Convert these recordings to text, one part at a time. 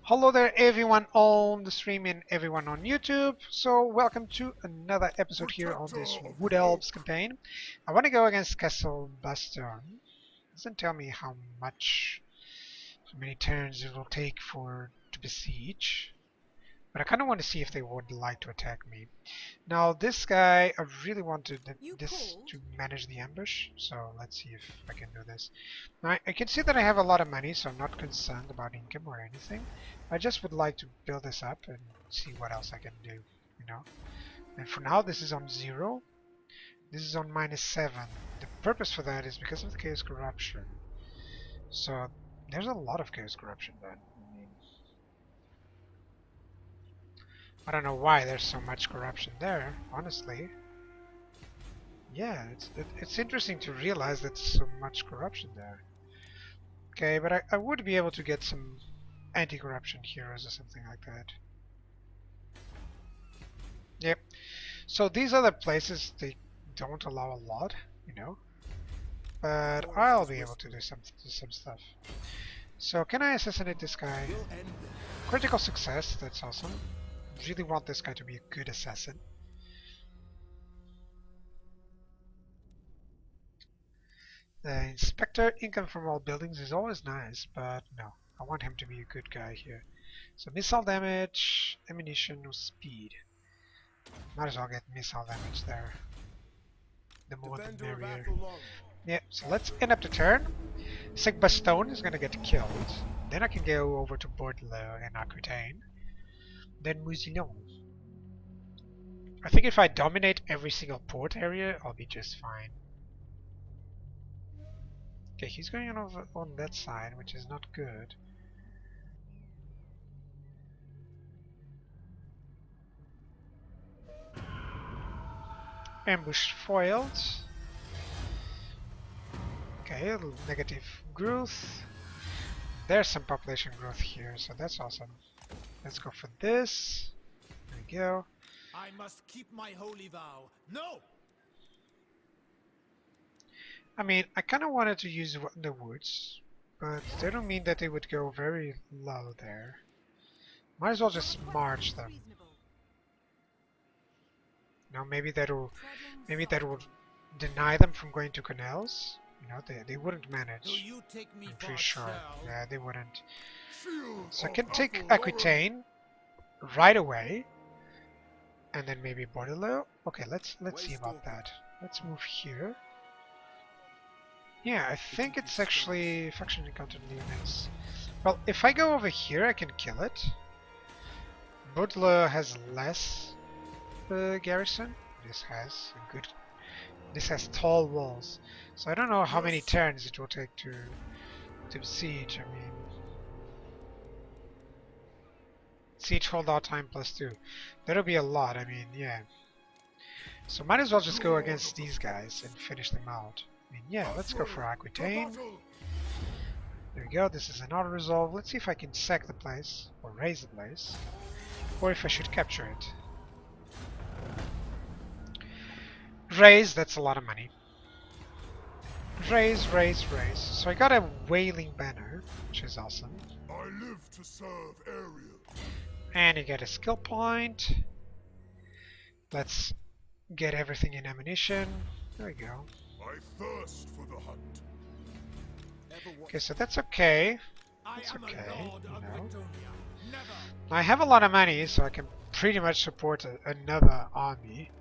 Hello there everyone on the stream and everyone on YouTube. So welcome to another episode here on this Wood Elves campaign. I want to go against Castle Bastion. Doesn't tell me how many turns it will take for to besiege. But I kind of want to see if they would like to attack me. Now this guy, I really wanted this to manage the ambush. So let's see if I can do this. Now, I can see that I have a lot of money, so I'm not concerned about income or anything. I just would like to build this up and see what else I can do, you know. And for now, this is on 0. This is on -7. The purpose for that is because of the chaos corruption. So there's a lot of chaos corruption then. I don't know why there's so much corruption there, honestly. Yeah, it's interesting to realize that there's so much corruption there. Okay, but I would be able to get some anti-corruption heroes or something like that. Yep. So these other places, they don't allow a lot, you know. But I'll be able to do some stuff. So can I assassinate this guy? Critical success, that's awesome. Really want this guy to be a good assassin. The inspector income from all buildings is always nice, but no, I want him to be a good guy here. So missile damage, ammunition, or speed. Might as well get missile damage there. The more the merrier. Yeah, so let's end up the turn. SEGA Stone is gonna get killed. Then I can go over to Bordelot and Aquitaine. Then Mousillon. I think if I dominate every single port area, I'll be just fine. Okay, he's going on over on that side, which is not good. Ambush foiled. Okay, a little negative growth. There's some population growth here, so that's awesome. Let's go for this. There we go. I must keep my holy vow. No! I mean, I kind of wanted to use the woods, but they don't mean that they would go very low there. Might as well just march them. Now maybe that will deny them from going to canals. You know, they wouldn't manage. I'm pretty sure. Yeah, they wouldn't. So I can take Aquitaine right away, and then maybe Bordelot. Okay, let's see about that. Let's move here. Yeah, I think it's actually faction encountered units. Well, if I go over here, I can kill it. Bordelot has less garrison. This has a good. This has tall walls, so I don't know how many turns it will take to besiege. I mean, siege holdout time +2. That'll be a lot. I mean, yeah. So might as well just go against these guys and finish them out. I mean, yeah, let's go for Aquitaine. There we go. This is an auto resolve. Let's see if I can sack the place or raise the place, or if I should capture it. Raise, that's a lot of money. Raise, raise, raise. So I got a whaling banner, which is awesome. I live to serve area. And you get a skill point. Let's get everything in ammunition. There we go. I thirst for the hunt. Okay, so that's okay. That's okay, you know. I have a lot of money, so I can pretty much support another army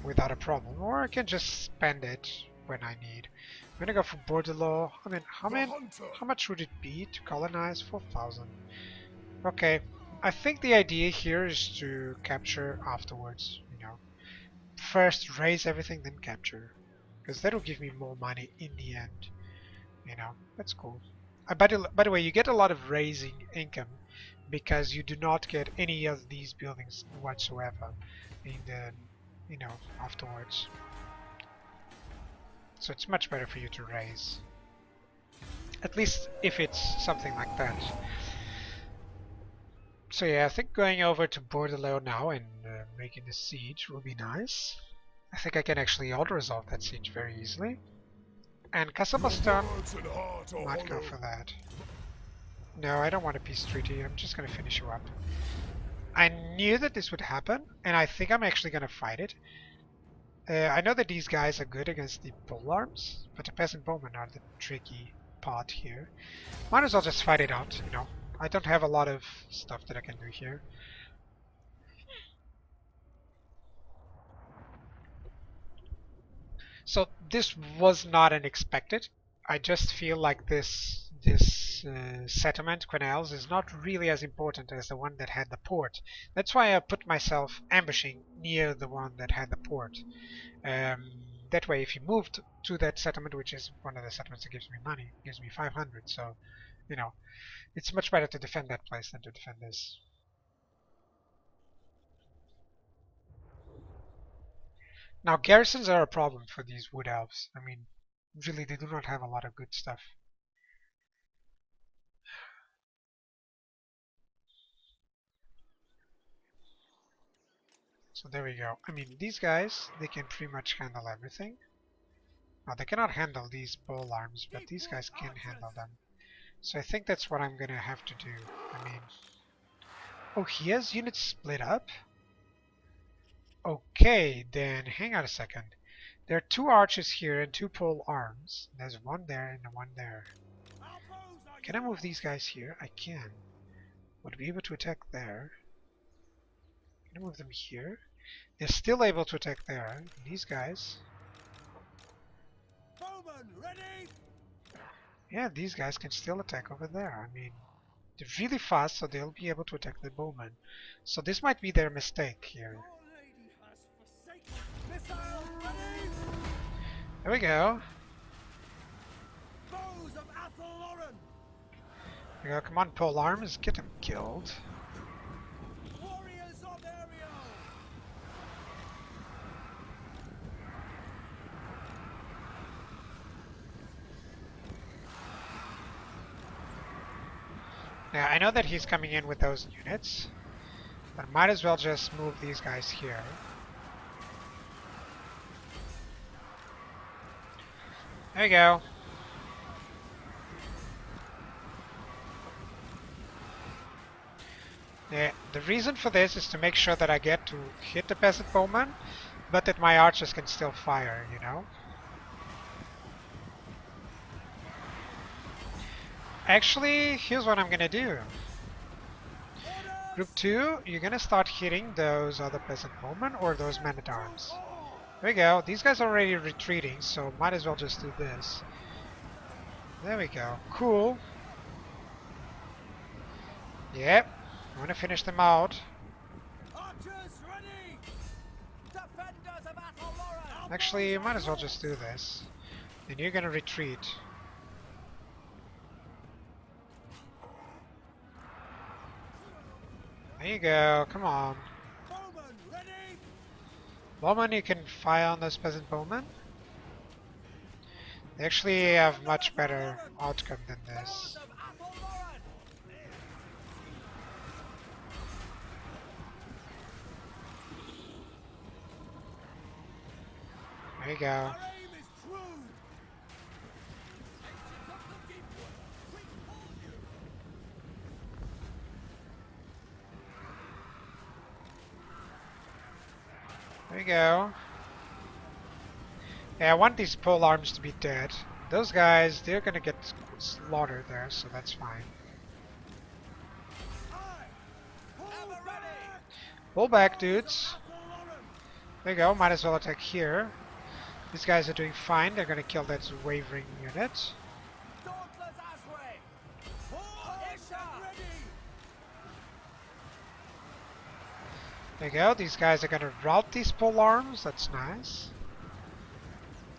without a problem, or I can just spend it when I need. I'm gonna go for Bordelot. I mean, how much would it be to colonize? 4,000. Okay, I think the idea here is to capture afterwards. You know, first raise everything, then capture, because that'll give me more money in the end. You know, that's cool. By the way, you get a lot of raising income because you do not get any of these buildings whatsoever in the afterwards. So it's much better for you to raise. At least if it's something like that. So yeah, I think going over to Bordelot now and making the siege will be nice. I think I can actually auto-resolve that siege very easily. And Castle Bastion might go for that. No, I don't want a peace treaty. I'm just gonna finish you up. I knew that this would happen, and I think I'm actually gonna fight it. I know that these guys are good against the polearms, but the peasant bowmen are the tricky part here. Might as well just fight it out, you know. I don't have a lot of stuff that I can do here. So this was not unexpected. I just feel like this settlement, Quenelles, is not really as important as the one that had the port. That's why I put myself ambushing near the one that had the port. That way, if you moved to that settlement, which is one of the settlements that gives me money, gives me 500. So, you know, it's much better to defend that place than to defend this. Now, garrisons are a problem for these wood elves. I mean, really, they do not have a lot of good stuff. So there we go. I mean, these guys, they can pretty much handle everything. Now, they cannot handle these pole arms, but these guys can handle them. So I think that's what I'm gonna have to do. I mean, oh, he has units split up? Okay, then hang on a second. There are two archers here and two pole arms. There's one there and one there. Can I move these guys here? I can. Would be able to attack there. Can I move them here? They're still able to attack there. These guys. Yeah, these guys can still attack over there. I mean, they're really fast, so they'll be able to attack the bowmen. So this might be their mistake here. There we go. There we go. Come on, pole arms, get them killed. Now, I know that he's coming in with those units, but might as well just move these guys here. There we go. Yeah, the reason for this is to make sure that I get to hit the peasant bowman, but that my archers can still fire, you know? Actually, here's what I'm gonna do. Group 2, you're gonna start hitting those other peasant bowmen or those men-at-arms. There we go. These guys are already retreating, so might as well just do this. There we go. Cool. Yep. I'm gonna finish them out. Actually, you might as well just do this. And you're gonna retreat. There you go. Come on. Bowman, you can fire on those peasant bowmen. They actually have much better outcome than this. There you go. There you go. Yeah, I want these pole arms to be dead. Those guys, they're gonna get slaughtered there, so that's fine. Pull back, dudes. There you go, might as well attack here. These guys are doing fine, they're gonna kill that wavering unit. There you go, these guys are gonna rout these pole arms, that's nice.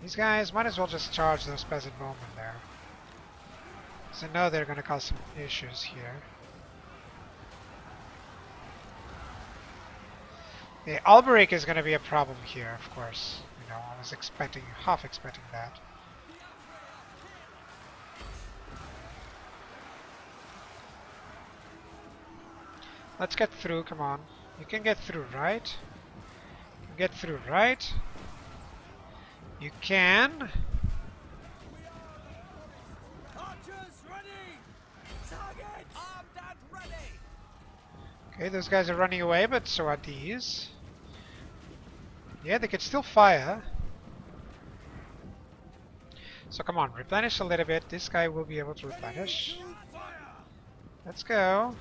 These guys might as well just charge those peasant bowmen there. So I know they're gonna cause some issues here. The Alberic is gonna be a problem here, of course. You know, I was expecting, half expecting that. Let's get through, come on. You can get through, right? You can get through, right? You can. Okay, those guys are running away, but so are these. Yeah, they could still fire. So come on, replenish a little bit. This guy will be able to replenish. Let's go.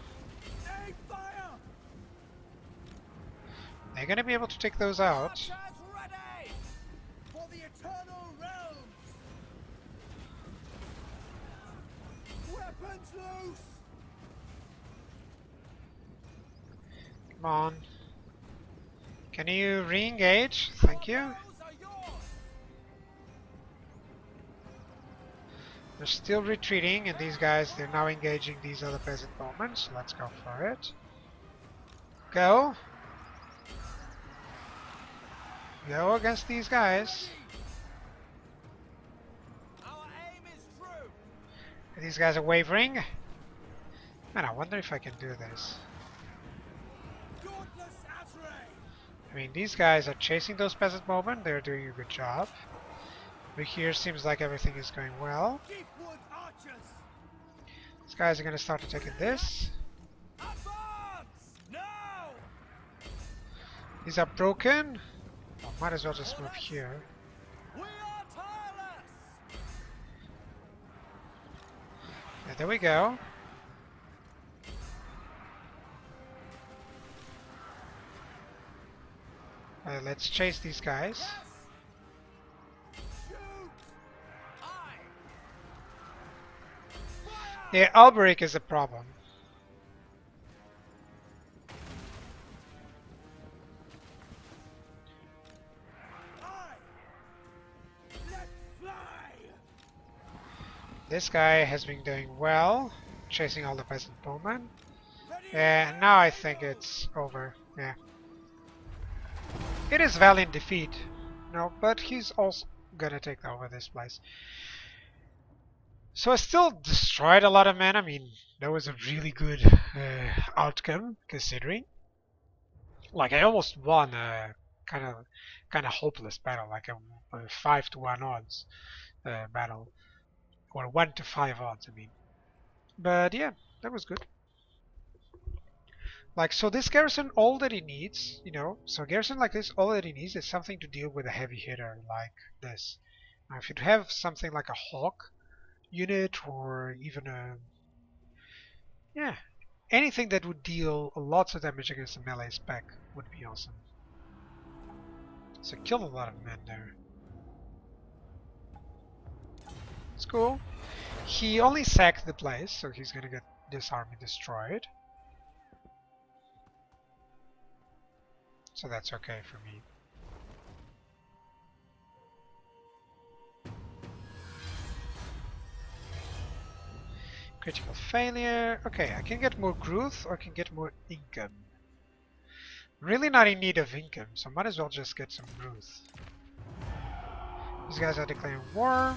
They're gonna be able to take those out. Come on. Can you re-engage? Thank you. They're still retreating, and these guys, they're now engaging these other peasant bowmen, so let's go for it. Go. Go against these guys. These guys are wavering. Man, I wonder if I can do this. I mean, these guys are chasing those peasant bowmen. They're doing a good job. But here seems like everything is going well. These guys are going to start attacking this. These are broken. Well, might as well just move here. Yeah, there we go. Let's chase these guys. Yeah, Alberic is a problem. This guy has been doing well, chasing all the peasant bowmen. And now I think it's over. Yeah. It is valiant defeat. No, but he's also gonna take over this place. So I still destroyed a lot of men. I mean, that was a really good outcome considering. Like I almost won a kind of hopeless battle, like a 5-to-1 odds battle, or 1-to-5 odds. I mean, but yeah, that was good. Like, so this garrison, all that it needs, you know, so a garrison like this, all that it needs is something to deal with a heavy hitter like this. Now, if you'd have something like a hawk unit or even a, yeah, anything that would deal lots of damage against a melee spec would be awesome. So killed a lot of men there. It's cool. He only sacked the place, so he's gonna get this army destroyed. So that's okay for me. Critical failure. Okay, I can get more growth or I can get more income. Really not in need of income, so might as well just get some growth. These guys are declaring war.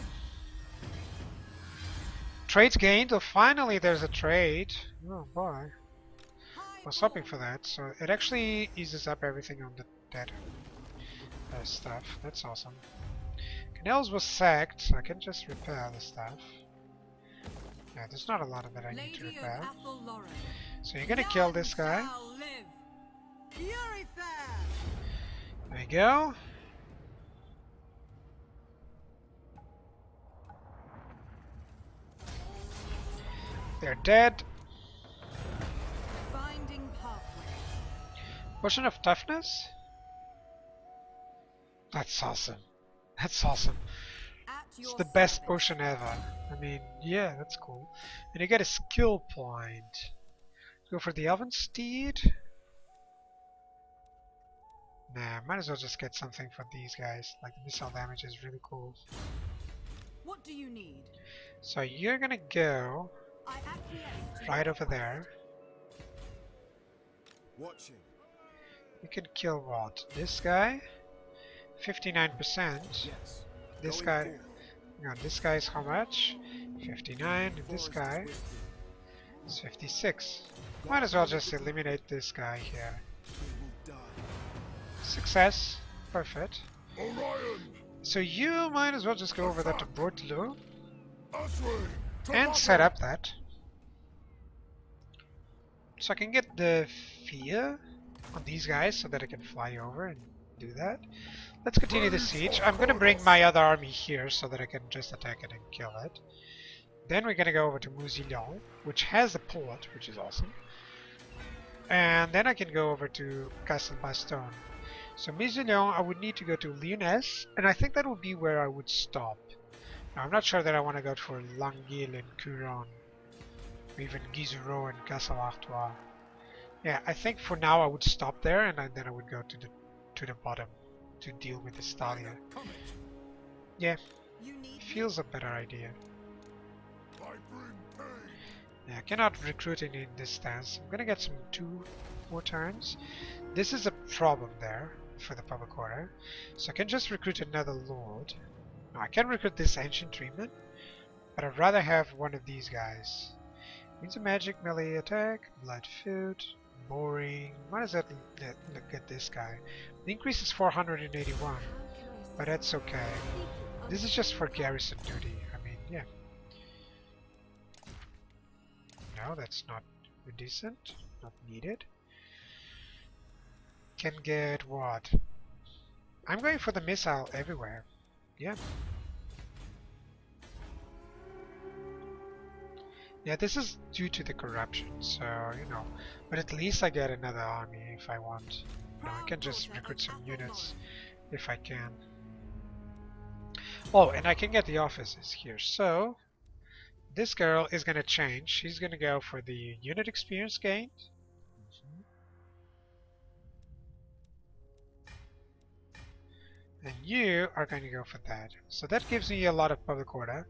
Trades gained. Oh, finally there's a trade. Oh boy. I was hoping for that. So it actually eases up everything on the dead stuff. That's awesome. Canals was sacked, so I can just repair the stuff. Yeah, there's not a lot of it I need to repair. So you're gonna kill this guy. There you go. They're dead. Potion of toughness? That's awesome. That's awesome. It's the best potion ever. I mean, yeah, that's cool. And you get a skill point. Go for the Elven Steed. Nah, might as well just get something for these guys. Like the missile damage is really cool. What do you need? So you're gonna go right over there. Watching. You can kill what? This guy? 59%. Yes. This guy. No, this guy is how much? 59. And this guy is 56. Might as well just eliminate this guy here. Success. Perfect. Orion, So you might as well just go over there to Bortloo Asway, and set up that. So I can get the fear on these guys so that I can fly over and do that. Let's continue the siege. I'm gonna bring my other army here so that I can just attack it and kill it. Then we're gonna go over to Mousillon, which has a port, which is awesome. And then I can go over to Castle Baston. So Mousillon, I would need to go to Lyonesse, and I think that would be where I would stop. Now, I'm not sure that I want to go for Languille and Couronne, or even Guizereau and Castle Artois. Yeah, I think for now I would stop there, and then I would go to the bottom to deal with the Stalia. Yeah, feels a better idea. I bring pain. Yeah, I cannot recruit in this stance. I'm gonna get some 2 more turns. This is a problem there for the public order. So I can just recruit another lord. No, I can recruit this ancient treatment, but I'd rather have one of these guys. Means a magic melee attack, blood food, boring. What does that look at this guy? The increase is 481, but that's okay. This is just for garrison duty. I mean, yeah. No, that's not decent. Not needed. Can get what? I'm going for the missile everywhere. Yeah. Yeah, this is due to the corruption, so, you know. But at least I get another army if I want. You know, I can just recruit some units if I can. Oh, and I can get the offices here. So, this girl is going to change. She's going to go for the unit experience gained. And you are going to go for that. So that gives me a lot of public order.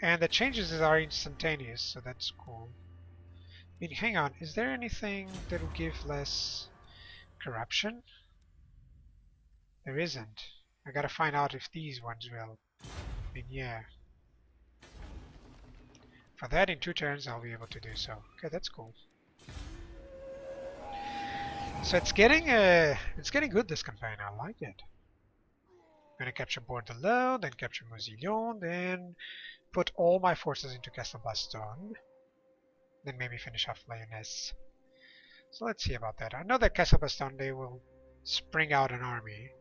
And the changes are instantaneous, so that's cool. I mean, hang on, is there anything that will give less corruption? There isn't. I gotta find out if these ones will. I mean, yeah. For that, in 2 turns, I'll be able to do so. Okay, that's cool. So it's getting good, this campaign. I like it. Gonna capture Bordelot, then capture Mousillon, then put all my forces into Castle Baston, then maybe finish off Lyonesse. So let's see about that. I know that Castle Baston, they will spring out an army.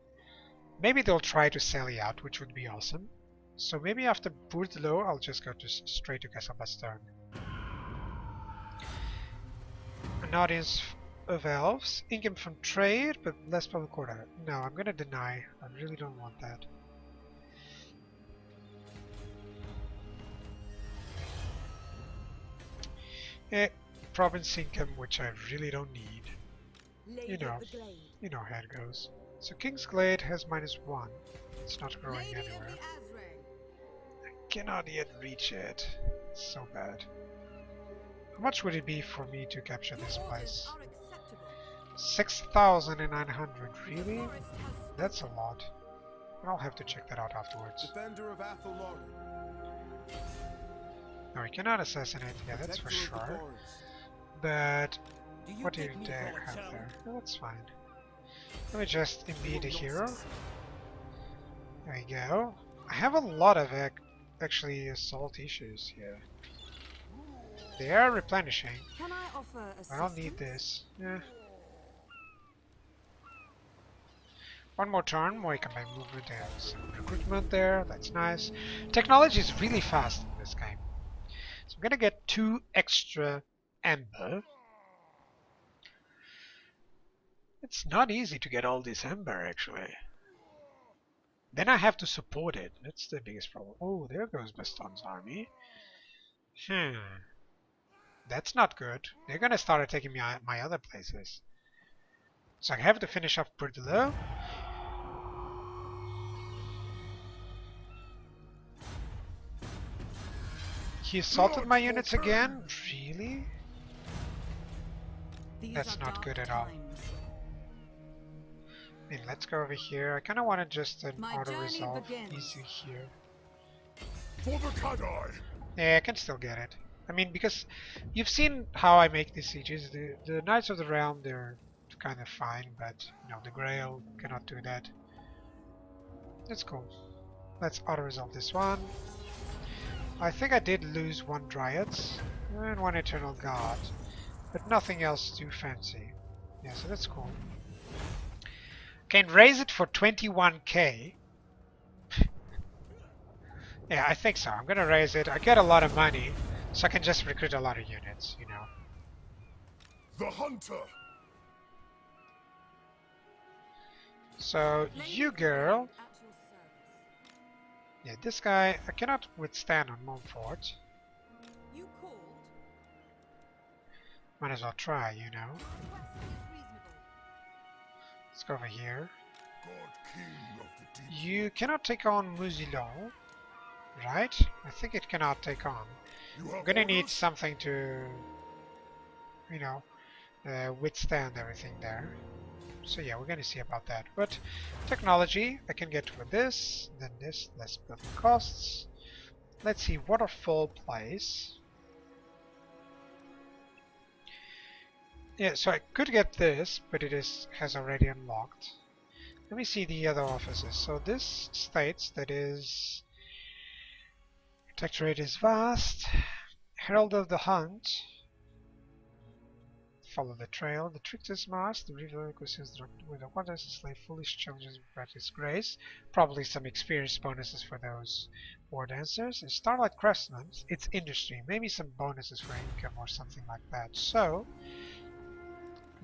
Maybe they'll try to sally out, which would be awesome. So maybe after Bordelot, I'll just go straight to Castle Baston. An audience of elves, income from trade, but less public order. No, I'm gonna deny. I really don't want that. Province income, which I really don't need. You know how it goes. So King's Glade has -1. It's not growing anywhere. I cannot yet reach it. It's so bad. How much would it be for me to capture this place? 6,900, really? That's a lot. I'll have to check that out afterwards. Defender of Athelon. No, we cannot assassinate, yeah, that's for sure. But what do you have there? Oh, that's fine. Let me just imbue the hero. There we go. I have a lot of actually assault issues here. They are replenishing. Can I offer I don't need this. Yeah. One more turn, more campaign movement. There's some recruitment there. That's nice. Technology is really fast in this game. So I'm gonna get 2 extra amber. It's not easy to get all this amber, actually. Then I have to support it. That's the biggest problem. Oh, there goes Baston's army. That's not good. They're gonna start attacking my other places. So I have to finish off Bordelot. He assaulted my units again? Really? That's not good at all. I mean, let's go over here. I kind of wanted just an auto-resolve easy here. For the Kadai! Yeah, I can still get it. I mean, because you've seen how I make these sieges. The Knights of the Realm, they're kind of fine, but you know, the Grail cannot do that. That's cool. Let's auto-resolve this one. I think I did lose 1 Dryads and 1 Eternal God. but nothing else too fancy. Yeah, so that's cool. Can raise it for 21k. Yeah, I think so. I'm gonna raise it. I get a lot of money, so I can just recruit a lot of units, you know. The hunter. So you girl, At your service. yeah, this guy I cannot withstand on Montfort. You called? Might as well try, you know. Request is reasonable. Let's go over here. God King of the deep. You cannot take on Musilon, right? I think it cannot take on. You I'm have gonna need orders? something to, you know, withstand everything there. So yeah, we're gonna see about that. But technology, I can get with this, then this, less building costs. Let's see, waterfall place. Yeah, so I could get this, but it has already unlocked. Let me see the other offices. So this states that is Protectorate is vast. Herald of the Hunt. Follow the trail. The trickster's mask. The river questions with the waters. The slave foolish challenges practice grace. Probably some experience bonuses for those war dancers. And Starlight Craftsman. It's industry. Maybe some bonuses for income or something like that. So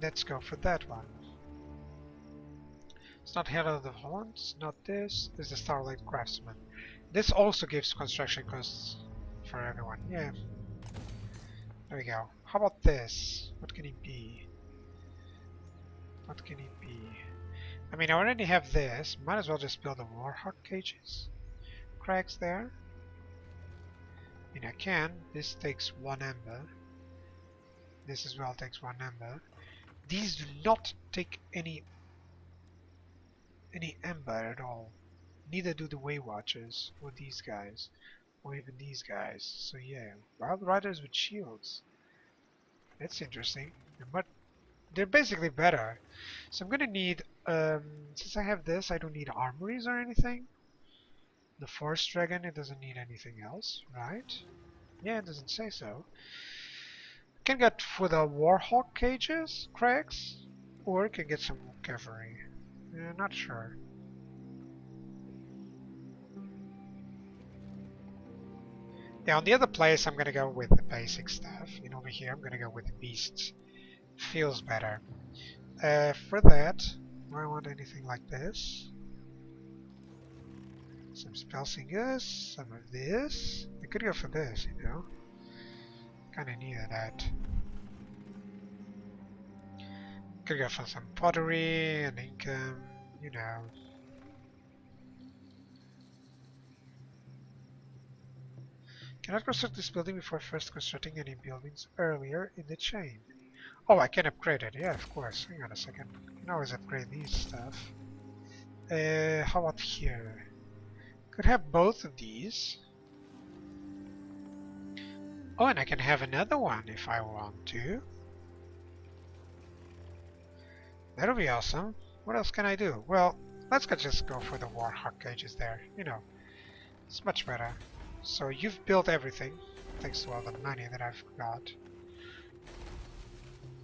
let's go for that one. It's not Herald of the Hunt. It's not this. This is the Starlight Craftsman. This also gives construction costs for everyone. Yeah. There we go. How about this? What can it be? What can it be? I mean, I already have this. Might as well just build the Warhawk cages. Cracks there. I mean, I can. This takes 1 ember. This as well takes 1 ember. These do not take any ember at all. Neither do the Way Watchers, or these guys, or even these guys. So yeah, Wild Riders with shields. That's interesting. But they're basically better. So I'm gonna need, since I have this, I don't need armories or anything. The Forest Dragon, it doesn't need anything else, right? Yeah, it doesn't say so. Can get for the Warhawk cages, cracks, or can get some cavalry. Not sure. Yeah, on the other place, I'm gonna go with the basic stuff. And over here, I'm gonna go with the beasts. Feels better. For that, do I want anything like this? Some spell singers, some of this. I could go for this, you know. Kinda needed that. Could go for some pottery and income, you know. Cannot construct this building before first constructing any buildings earlier in the chain. Oh, I can upgrade it. Yeah, of course. Hang on a second. I can always upgrade these stuff. How about here? Could have both of these. Oh, and I can have another one if I want to. That'll be awesome. What else can I do? Well, let's just go for the Warhawk cages there. You know, it's much better. So you've built everything, thanks to all the money that I've got.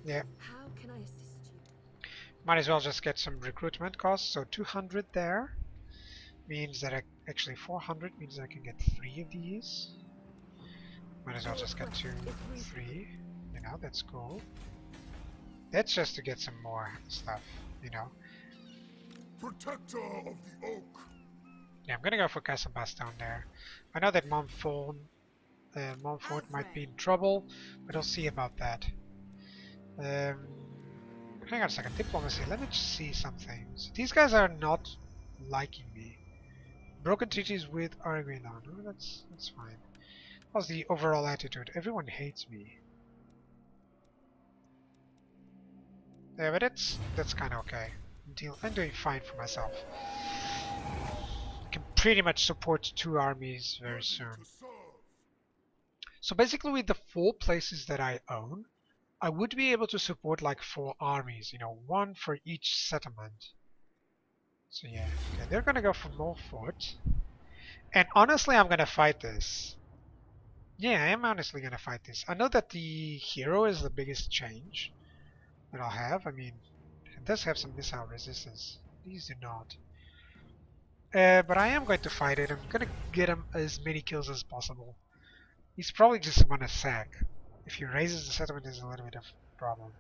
Yeah. How can I assist you? Might as well just get some recruitment costs. So 200 there means that actually 400 means I can get 3 of these. Might as well just get 2, 3. You know, that's cool. That's just to get some more stuff, you know. Protector of the oak. Yeah, I'm gonna go for Casabas down there. I know that Montfort might be in trouble, but I'll see about that. Hang on a second, diplomacy. Let me just see some things. These guys are not liking me. Broken treaties with Orion. Oh, that's fine. How's the overall attitude? Everyone hates me. Yeah, but that's kind of okay. I'm doing fine for myself. I can pretty much support 2 armies very soon. To serve. So basically, with the 4 places that I own, I would be able to support like 4 armies, you know, 1 for each settlement. So yeah, okay, they're gonna go for Montfort. And honestly, I'm gonna fight this. Yeah, I am honestly gonna fight this. I know that the hero is the biggest change that I'll have. I mean, it does have some missile resistance. These do not. But I am going to fight it. I'm gonna get him as many kills as possible. He's probably just gonna sack. If he raises the settlement, there's a little bit of a problem.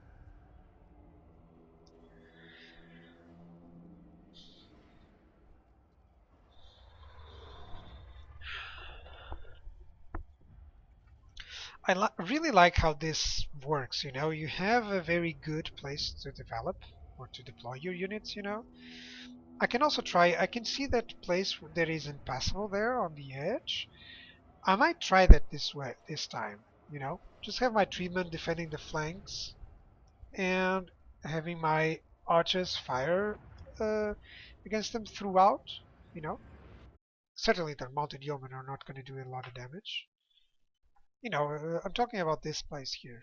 I really like how this works, you know. You have a very good place to develop or to deploy your units, you know. I can also try, I can see that place that is impassable there on the edge. I might try that this way, this time, you know. Just have my treatment defending the flanks and having my archers fire uh, against them throughout, you know. Certainly the mounted yeomen are not going to do a lot of damage. You know, I'm talking about this place here.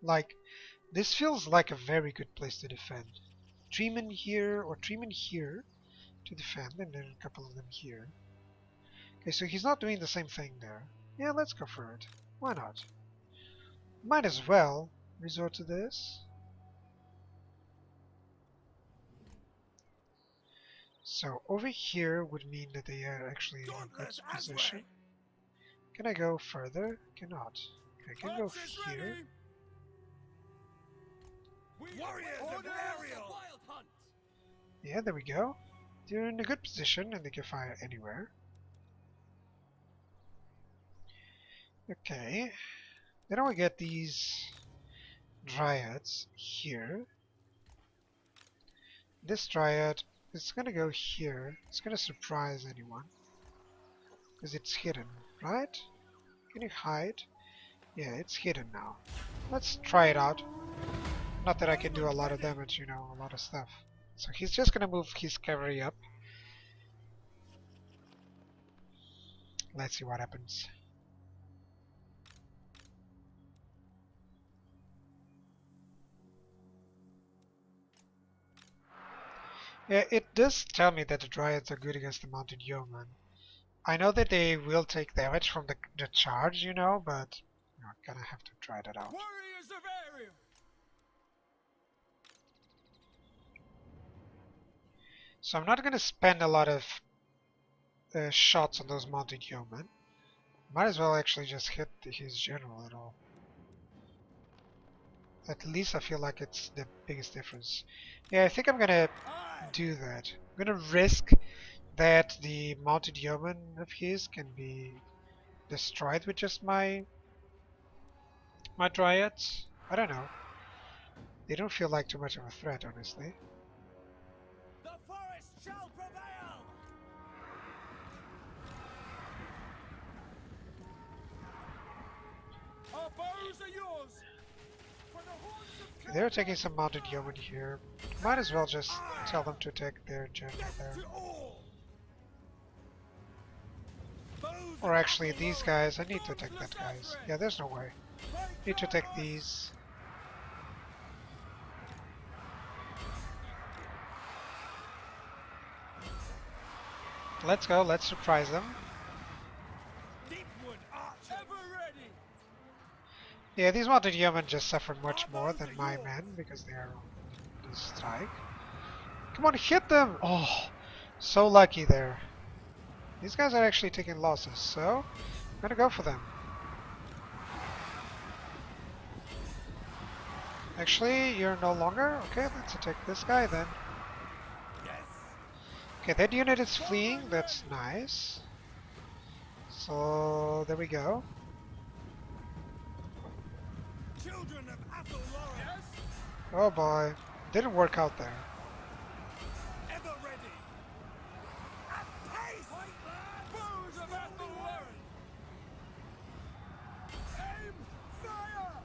Like, this feels like a very good place to defend. Treeman here, or Treeman here to defend, and then a couple of them here. Okay, so he's not doing the same thing there. Yeah, let's go for it. Why not? Might as well resort to this. So over here would mean that they are actually in a good position. Can I go further? Cannot. Okay, I can go here. Yeah, there we go. They're in a good position and they can fire anywhere. Okay. Then we get these dryads here. This dryad is gonna go here. It's gonna surprise anyone. Because it's hidden, right? Can you hide? Yeah, it's hidden now. Let's try it out. Not that I can do a lot of damage, you know, a lot of stuff. So he's just gonna move his cavalry up. Let's see what happens. Yeah, it does tell me that the dryads are good against the mounted yeoman. I know that they will take damage from the charge, you know, but I'm gonna have to try that out. Warriors of Orion! So I'm not gonna spend a lot of shots on those mounted yeomen. Might as well actually just hit his general at all. At least I feel like it's the biggest difference. Yeah, I think I'm gonna do that. I'm gonna risk that the mounted yeoman of his can be destroyed with just my dryads. I don't know. They don't feel like too much of a threat, honestly. The forest shall prevail! Our bows are yours! For the horns of They're taking some mounted yeomen here. Might as well just tell them to attack their general there. to all! Or actually, these guys. I need to attack that guys. Yeah, there's no way. Need to attack these. Let's go. Let's surprise them. Deepwood archer ever ready! Yeah, these mounted yeomen just suffer much more than my men because they are on the strike. Come on, hit them! Oh, so lucky there. These guys are actually taking losses, so I'm gonna go for them. Actually, you're no longer? Okay, let's attack this guy then. Okay, that unit is fleeing, that's nice. So, there we go. Children of Athel Lawrence! Oh boy, didn't work out there. Ever ready! At pace! Bows of Athel Lawrence! Aim! Fire!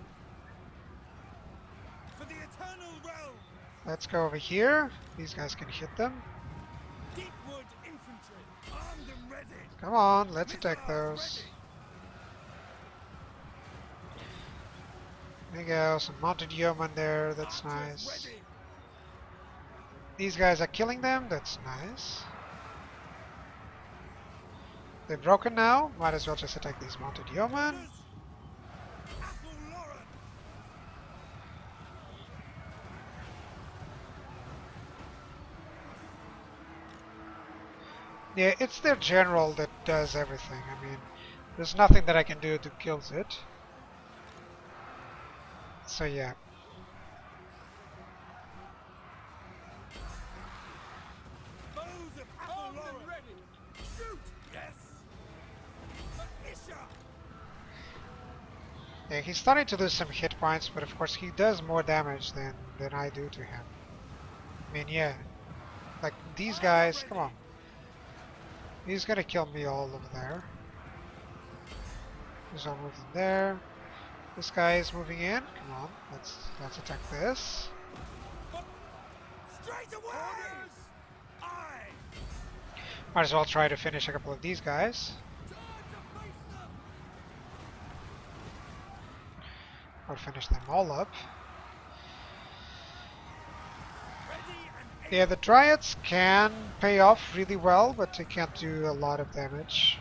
For the eternal realm! Let's go over here. These guys can hit them. Deepwood infantry! Armed and ready! Come on, let's attack those. There you go, some mounted yeomen there, that's nice. These guys are killing them, that's nice. They're broken now. Might as well just attack these mounted yeomen. Yeah, it's their general that does everything. I mean, there's nothing that I can do to kill it. So yeah. Armed and ready. Shoot! Yes! Isha! Yeah, he's starting to lose some hit points, but of course he does more damage than I do to him. I mean, yeah. Like, these guys, come on. He's gonna kill me all over there. There's no moving there. This guy is moving in. Come on, let's attack this. Straight away! Orders! Aye! Might as well try to finish a couple of these guys. Turn to face them! Or finish them all up. Ready and Yeah, the Dryads can pay off really well, but they can't do a lot of damage.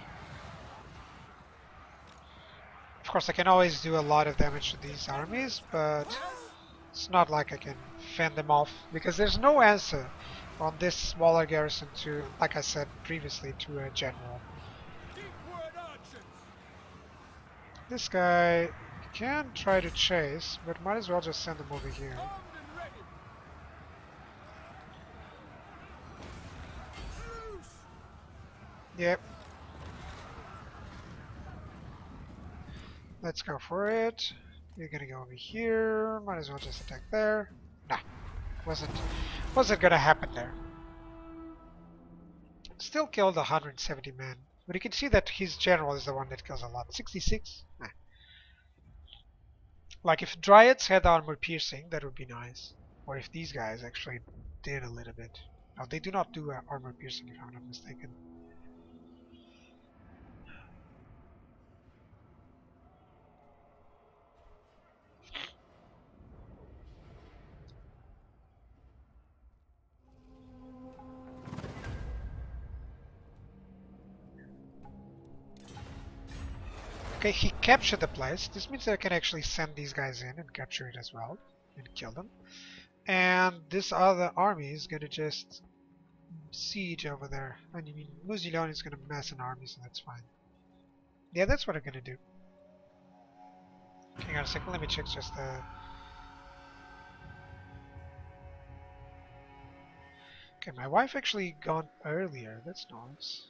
Of course, I can always do a lot of damage to these armies, but it's not like I can fend them off, because there's no answer on this smaller garrison to, like I said previously, to a general. keep word archers! This guy can try to chase, but might as well just send him over here. Armed and ready! Loose! Yep. Let's go for it. You're gonna go over here. Might as well just attack there. Nah, wasn't gonna happen there. Still killed 170 men, but you can see that his general is the one that kills a lot. 66. Nah. Like if Dryads had armor piercing, that would be nice. Or if these guys actually did a little bit. No, they do not do armor piercing, if I'm not mistaken. Okay, he captured the place. This means that I can actually send these guys in and capture it as well and kill them. And this other army is gonna just siege over there. I mean, Muzilon is gonna mass an army, so that's fine. Yeah, that's what I'm gonna do. Hang on a second, let me check just the... Okay, my wife actually gone earlier. That's nice.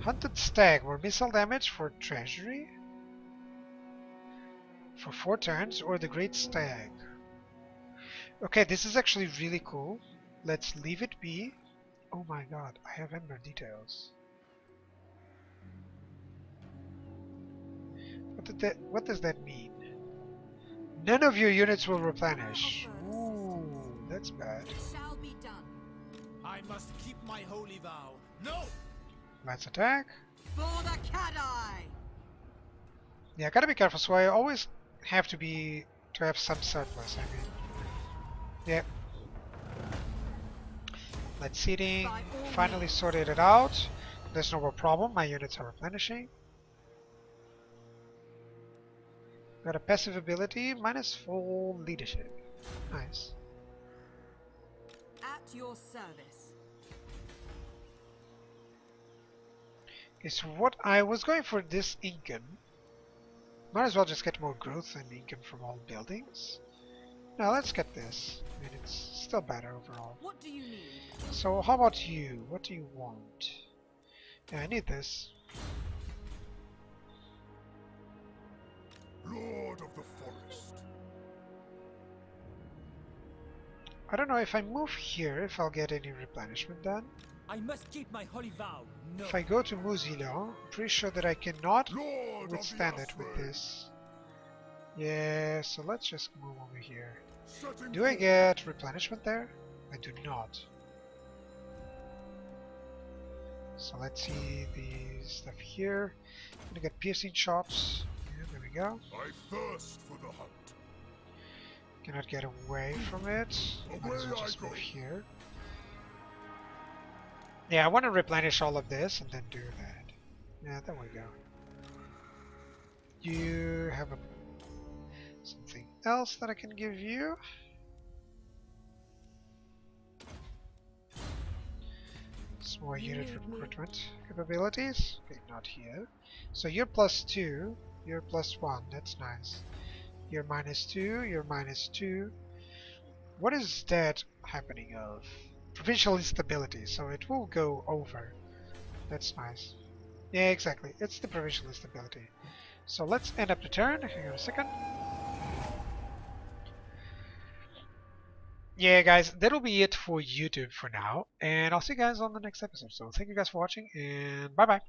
Hunted Stag, more missile damage for treasury? For 4 turns, or the Great Stag? Okay, this is actually really cool. Let's leave it be. Oh my god, I have Ember details. What does that mean? None of your units will replenish. Ooh, that's bad. It shall be done. I must keep my holy vow. No! Let's attack. For the Cat-Eye! Yeah, gotta be careful, so I always have to have some surplus, I mean. Yep. Let's seating. Finally sorted it out. There's no more problem, my units are replenishing. Got a passive ability, -4 leadership. Nice. At your service. Okay, so what I was going for this income. Might as well just get more growth and income from all buildings. Now let's get this. I mean, it's still better overall. What do you need? So how about you? What do you want? Yeah, I need this. Lord of the Forest. I don't know if I move here, if I'll get any replenishment done. I must keep my holy vow. No. If I go to Muzilon, I'm pretty sure that I cannot Lord withstand of the it with Osprey. this. Yeah, so let's just move over here. Setting Do I forth. get replenishment there? I do not. So let's see the stuff here. I'm gonna get piercing shots. Yeah, there we go. I thirst for the hunt. Cannot get away from it. Might as well Away I just go. move here. Yeah, I want to replenish all of this and then do that. Yeah, there we go. You have something else that I can give you. Small unit recruitment capabilities. Okay, not here. So you're +2, you're +1. That's nice. You're -2, you're -2. What is that happening of? Provincial instability, so it will go over. That's nice. Yeah, exactly. It's the provincial instability. So let's end up the turn. Hang on a second. Yeah, guys, that'll be it for YouTube for now. And I'll see you guys on the next episode. So thank you guys for watching, and bye bye.